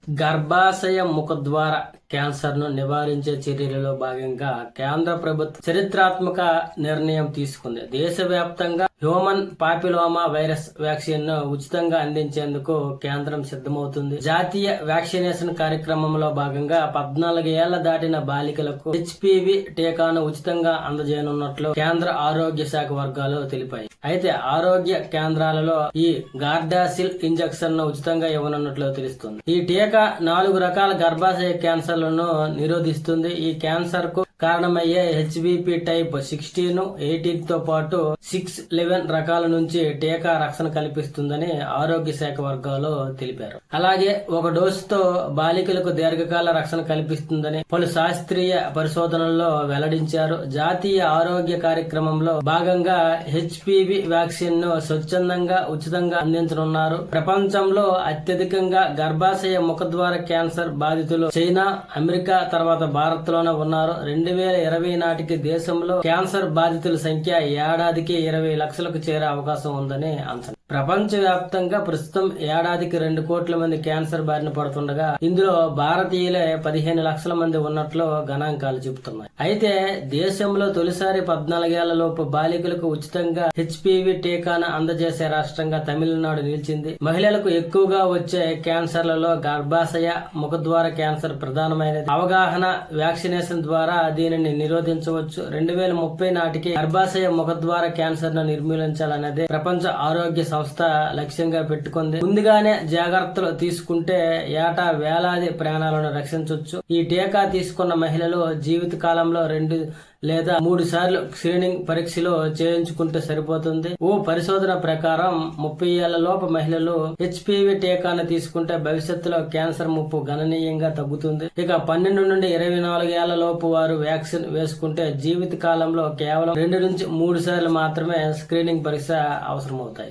గర్భాశయ ముఖద్వార క్యాన్సర్ ను నివారించే చర్యలలో భాగంగా కేంద్ర ప్రభుత్వం చరిత్రాత్మక నిర్ణయం తీసుకుంది. దేశవ్యాప్తంగా హ్యూమన్ పాపిలోమా వైరస్ వ్యాక్సిన్ ను ఉచితంగా అందించేందుకు కేంద్రం సిద్ధమవుతుంది. జాతీయ వ్యాక్సినేషన్ కార్యక్రమంలో భాగంగా 14 ఏళ్ల దాటిన బాలికలకు హెచ్పివి టీకాను ఉచితంగా అందజేయనున్నట్లు కేంద్ర ఆరోగ్య శాఖ వర్గాలు తెలిపాయి. అయితే ఆరోగ్య కేంద్రాలలో ఈ గార్డాసిల్ ఇంజెక్షన్ ను ఉచితంగా ఇవ్వనున్నట్లు తెలుస్తుంది. ఈ టీకా 4 రకాల గర్భాశయ క్యాన్సర్లను నిరోధిస్తుంది. ఈ క్యాన్సర్ కు కారణమయ్యే హెచ్విపి టైప్ 16, 18 తో పాటు 6, 11 రకాల నుంచి టీకా రక్షణ కల్పిస్తుందని ఆరోగ్య శాఖ వర్గాలు తెలిపారు. అలాగే ఒక డోసుతో బాలికలకు దీర్ఘకాల రక్షణ కల్పిస్తుందని పలు శాస్త్రీయ పరిశోధనల్లో వెల్లడించారు. జాతీయ ఆరోగ్య కార్యక్రమంలో భాగంగా హెచ్పివి వ్యాక్సిన్ ను స్వచ్ఛందంగా ఉచితంగా అందించనున్నారు. ప్రపంచంలో అత్యధికంగా గర్భాశయ ముఖద్వార క్యాన్సర్ బాధితులు చైనా, అమెరికా తర్వాత భారత్ లోనే ఉన్నారు. 2020 నాటికి దేశంలో క్యాన్సర్ బాధితుల సంఖ్య ఏడాదికి 20 లక్షలకు చేరే అవకాశం ఉందని అంచనా. ప్రపంచ వ్యాప్తంగా ప్రస్తుతం ఏడాదికి 2 కోట్ల మంది క్యాన్సర్ బారిన పడుతుండగా ఇందులో భారతీయులే 15 లక్షల మంది ఉన్నట్లు గణాంకాలు చెబుతున్నాయి. అయితే దేశంలో తొలిసారి 14 ఏళ్లలోపు బాలికలకు ఉచితంగా హెచ్పివి టీకాను అందజేసే రాష్ట్రంగా తమిళనాడు నిలిచింది. మహిళలకు ఎక్కువగా వచ్చే క్యాన్సర్లలో గర్భాశయ ముఖద్వార క్యాన్సర్ ప్రధానమైనది. అవగాహన, వ్యాక్సినేషన్ ద్వారా దీనిని నిరోధించవచ్చు. 2030 నాటికి గర్భాశయ ముఖద్వార క్యాన్సర్ ను నిర్మూలించాలనేది ప్రపంచ ఆరోగ్య సంస్థ లక్ష్యంగా పెట్టుకుంది. ముందుగానే జాగ్రత్తలు తీసుకుంటే ఏటా వేలాది ప్రాణాలను రక్షించవచ్చు. ఈ టీకా తీసుకున్న మహిళలు జీవిత కాలంలో 2 లేదా 3 సార్లు స్క్రీనింగ్ పరీక్షలు చేయించుకుంటే సరిపోతుంది. ఓ పరిశోధన ప్రకారం 30 ఏళ్ల లోపు మహిళలు హెచ్పివి టీకాను తీసుకుంటే భవిష్యత్తులో క్యాన్సర్ ముప్పు గణనీయంగా తగ్గుతుంది. ఇక 12 నుండి 24 ఏళ్ల లోపు వారు వ్యాక్సిన్ వేసుకుంటే జీవిత కాలంలో కేవలం 2 నుంచి 3 సార్లు మాత్రమే స్క్రీనింగ్ పరీక్ష అవసరమవుతాయి.